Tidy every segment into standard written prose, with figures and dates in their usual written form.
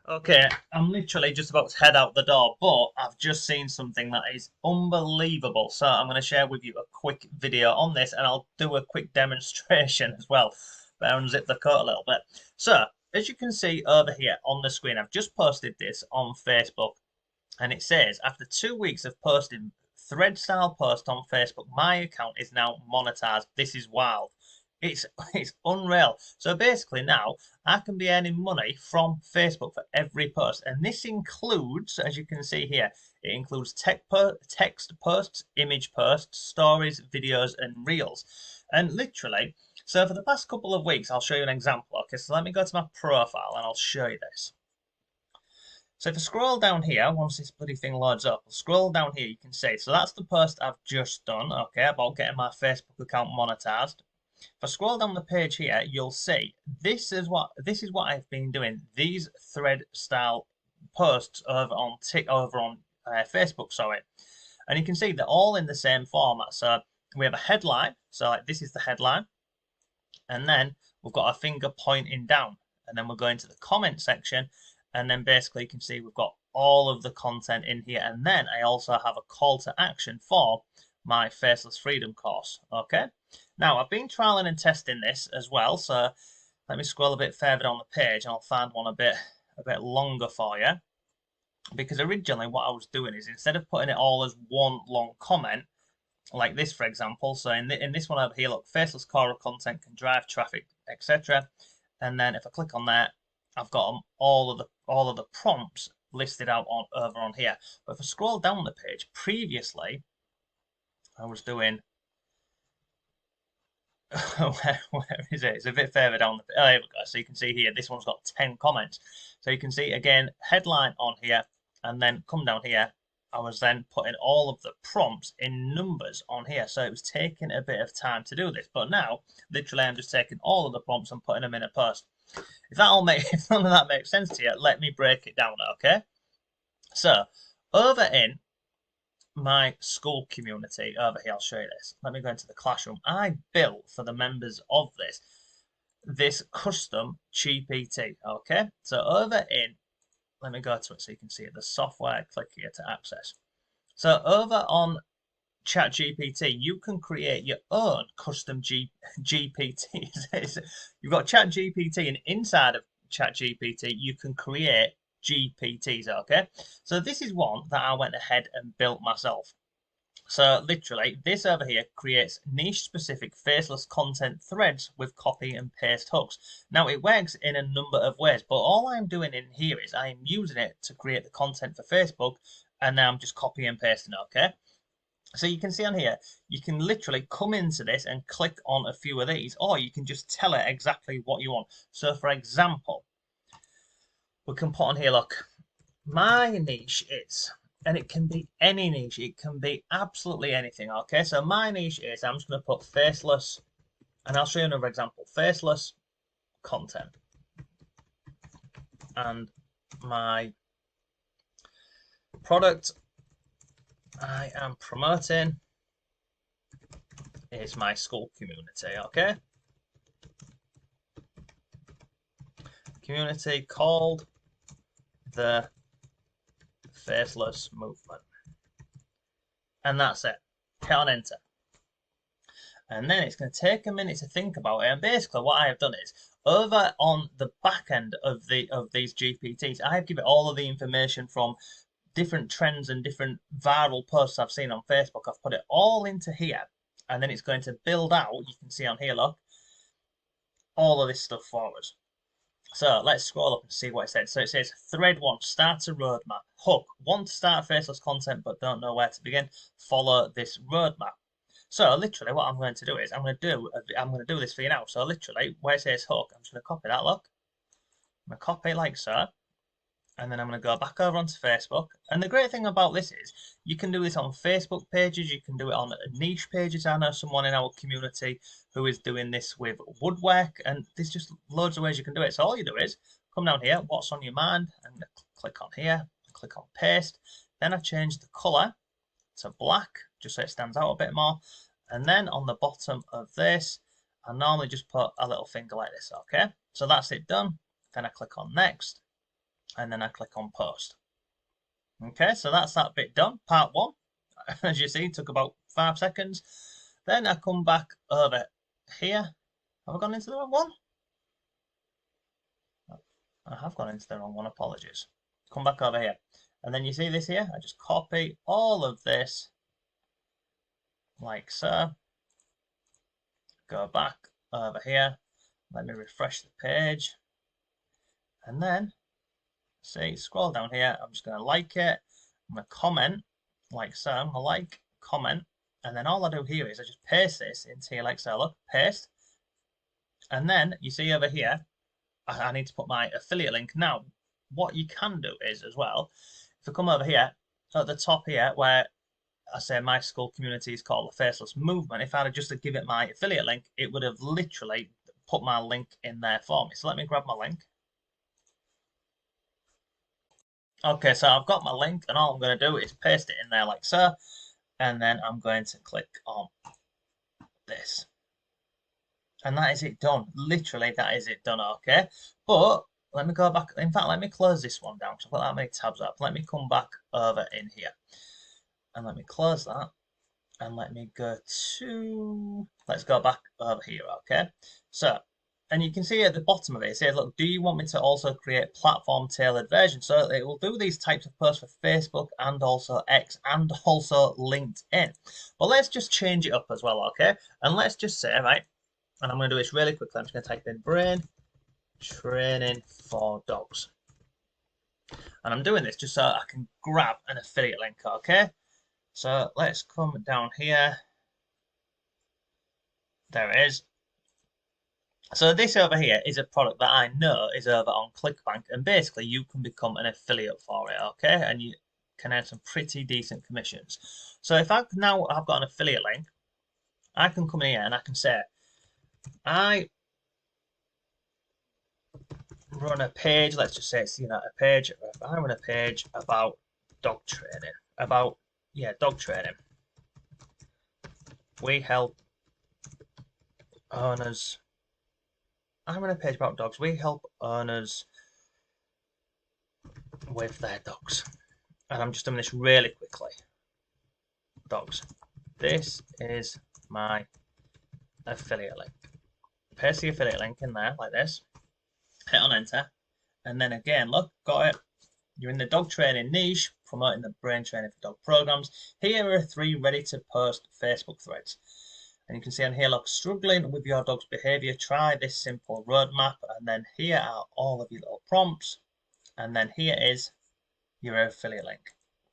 Okay, I'm literally just about to head out the door, but I've just seen something that is unbelievable. So I'm going to share with you a quick video on this, and I'll do a quick demonstration as well. But unzip the coat a little bit. So, as you can see over here on the screen, I've just posted this on Facebook, and it says, after 2 weeks of posting thread style post on Facebook, my account is now monetized. This is wild. It's it's unreal. So basically now I can be earning money from Facebook for every post, and this includes, as you can see here, it includes text posts, image posts, stories, videos, and reels. And literally, so for the past couple of weeks, I'll show you an example. Okay, so let me go to my profile and I'll show you this. So if I scroll down here, once this bloody thing loads up, I'll scroll down here, you can see. So that's the post I've just done, okay, about getting my Facebook account monetized. If I scroll down the page here, you'll see this is what I've been doing. These thread style posts over on Facebook, sorry, and you can see they're all in the same format. So we have a headline, so like this is the headline, and then we've got a finger pointing down, and then we're going to the comment section, and then basically you can see we've got all of the content in here, and then I also have a call to action for my Faceless Freedom course. Okay, now I've been trialing and testing this as well, so let me scroll a bit further down the page and I'll find one a bit longer for you, because originally what I was doing is, instead of putting it all as one long comment like this, for example. So in this one over here, look, faceless core content can drive traffic, etc. And then if I click on that, I've got all of the prompts listed out over on here. But if I scroll down the page, previously I was doing where is it? It's a bit further down the. Oh, here we go. So you can see here, this one's got 10 comments. So you can see again, headline on here, and then come down here. I was then putting all of the prompts in numbers on here. So it was taking a bit of time to do this. But now, literally, I'm just taking all of the prompts and putting them in a post. If none of that makes sense to you, let me break it down, okay? So over in my school community over here, I'll show you this. Let me go into the classroom. I built for the members of this custom GPT. Okay, so over in, let me go to it so you can see it. The software, click here to access. So over on ChatGPT, you can create your own custom GPTs. You've got ChatGPT, and inside of ChatGPT, you can create GPTs. Okay, so this is one that I went ahead and built myself. So literally, this over here creates niche-specific faceless content threads with copy and paste hooks. Now it works in a number of ways, but all I'm doing in here is I'm using it to create the content for Facebook, and now I'm just copy and pasting. Okay. So you can see on here, you can literally come into this and click on a few of these, or you can just tell it exactly what you want. So for example, we can put on here, look, my niche is, and it can be any niche, it can be absolutely anything. Okay, so my niche is, I'm just going to put faceless, and I'll show you another example, faceless content. And my product I am promoting is my school community. Okay, community called the Faceless movement, and that's it. Hit on enter, and then it's going to take a minute to think about it. And basically, what I have done is, over on the back end of these GPTs, I have given all of the information from different trends and different viral posts I've seen on Facebook. I've put it all into here, and then it's going to build out. You can see on here, look, all of this stuff for us. So let's scroll up and see what it says. So it says thread one, start a roadmap. Hook, want to start faceless content but don't know where to begin? Follow this roadmap. So literally what I'm going to do is I'm going to do this for you now. So literally where it says hook, I'm just going to copy that, look. I'm going to copy like so. And then I'm going to go back over onto Facebook. And the great thing about this is you can do this on Facebook pages, you can do it on niche pages. I know someone in our community who is doing this with woodwork, and there's just loads of ways you can do it. So all you do is come down here, what's on your mind, and click on here, click on paste. Then I change the colour to black, just so it stands out a bit more. And then on the bottom of this, I normally just put a little finger like this, okay? So that's it done. Then I click on next. and then I click on post. Okay, so that's that bit done. Part one, as you see, took about 5 seconds. Then I come back over here. Have I gone into the wrong one? I have gone into the wrong one, apologies. Come back over here. And then you see this here? I just copy all of this like so. Go back over here. Let me refresh the page. And then, see, scroll down here. I'm just going to like it. I'm going to comment like so. I'm going to like, comment. And then all I do here is I just paste this into here like so. Look, paste. And then you see over here, I need to put my affiliate link. Now, what you can do is as well, if I come over here at the top here where I say my school community is called the Faceless Movement, if I had just to give it my affiliate link, it would have literally put my link in there for me. So let me grab my link. Okay, so I've got my link and all I'm going to do is paste it in there like so. And then I'm going to click on this. And that is it done. Literally, that is it done, okay? But let me go back. In fact, let me close this one down because I've got that many tabs up. Let me come back over in here. And let me close that. And let me go to... Let's go back over here, okay? So, and you can see at the bottom of it, it says, look, do you want me to also create platform-tailored versions? So it will do these types of posts for Facebook and also X and also LinkedIn. But let's just change it up as well, okay? And let's just say, right, and I'm going to do this really quickly. I'm just going to type in brain training for dogs. And I'm doing this just so I can grab an affiliate link, okay? So let's come down here. There it is. So this over here is a product that I know is over on ClickBank, and basically you can become an affiliate for it, okay? And you can earn some pretty decent commissions. So if I've got an affiliate link, I can come in here and I can say, I run a page, let's just say it's, a page, I run a page about dog training, dog training. We help owners, I run a page about dogs, we help owners with their dogs. And I'm just doing this really quickly. Dogs. This is my affiliate link. Paste the affiliate link in there like this. Hit on enter. And then again, look, got it. You're in the dog training niche, promoting the brain training for dog programs. Here are 3 ready to post Facebook threads. And you can see on here, look, struggling with your dog's behavior, try this simple roadmap. And then here are all of your little prompts. And then here is your affiliate link.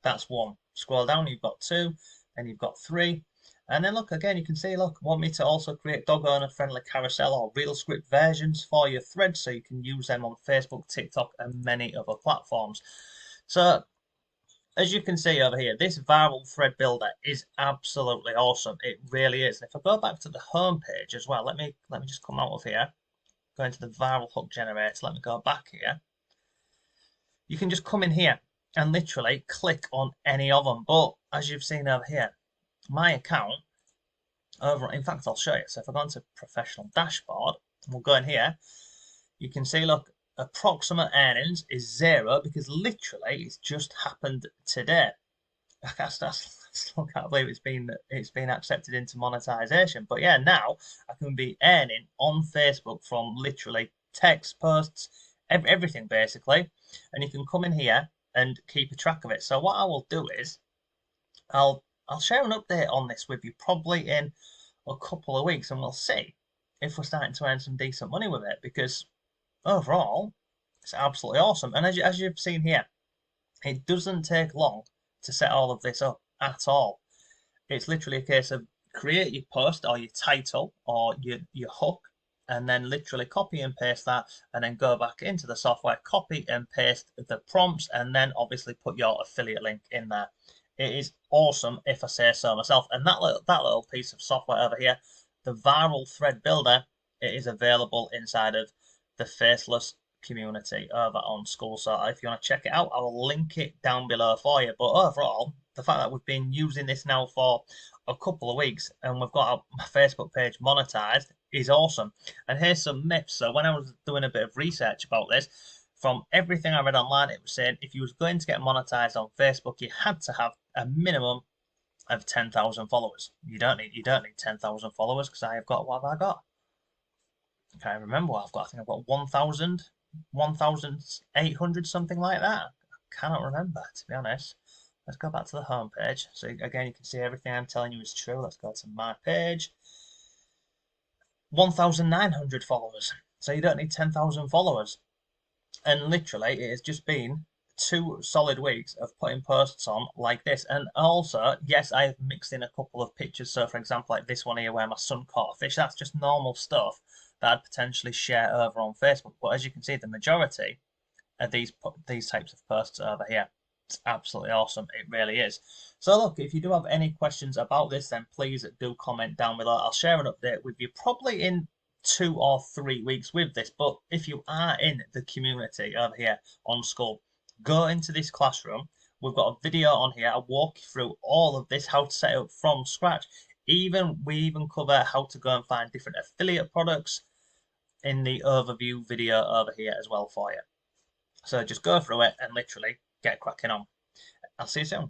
That's 1. Scroll down, you've got 2, and you've got 3. And then look, again, you can see, look, want me to also create dog owner friendly carousel or real script versions for your threads so you can use them on Facebook, TikTok, and many other platforms. So as you can see over here, this viral thread builder is absolutely awesome. It really is. And if I go back to the home page as well, let me just come out of here, go into the viral hook generator. Let me go back here. You can just come in here and literally click on any of them. But as you've seen over here, my account over, in fact, I'll show you. So if I go into professional dashboard, we'll go in here, you can see, look, approximate earnings is 0 because literally it's just happened today. I still can't believe it's been accepted into monetization. But yeah, now I can be earning on Facebook from literally text posts, everything basically. And you can come in here and keep a track of it. So what I will do is I'll share an update on this with you probably in a couple of weeks, and we'll see if we're starting to earn some decent money with it, because overall it's absolutely awesome. And as you've seen here, it doesn't take long to set all of this up at all. It's literally a case of create your post or your title or your hook, and then literally copy and paste that, and then go back into the software, copy and paste the prompts, and then obviously put your affiliate link in there. It is awesome, if I say so myself. And that little piece of software over here, the viral thread builder, it is available inside of the Faceless community over on School. So if you want to check it out, I will link it down below for you. But overall, the fact that we've been using this now for a couple of weeks and we've got my Facebook page monetized is awesome. And here's some myths. So when I was doing a bit of research about this, from everything I read online, it was saying if you was going to get monetized on Facebook, you had to have a minimum of 10,000 followers. You don't need 10,000 followers because I have got, what have I got? I can't remember what I've got. I think I've got 1,000, 1,800, something like that. I cannot remember, to be honest. Let's go back to the home page. So again, you can see everything I'm telling you is true. Let's go to my page. 1,900 followers. So you don't need 10,000 followers. And literally, it has just been 2 solid weeks of putting posts on like this. And also, yes, I've mixed in a couple of pictures. So, for example, like this one here where my son caught a fish, that's just normal stuff that I'd potentially share over on Facebook. But as you can see, the majority of these types of posts over here. It's absolutely awesome. It really is. So look, if you do have any questions about this, then please do comment down below. I'll share an update with you probably in 2 or 3 weeks with this. But if you are in the community over here on school, go into this classroom. We've got a video on here. I'll walk you through all of this, how to set it up from scratch. We even cover how to go and find different affiliate products in the overview video over here as well for you. So just go through it and literally get cracking on. I'll see you soon.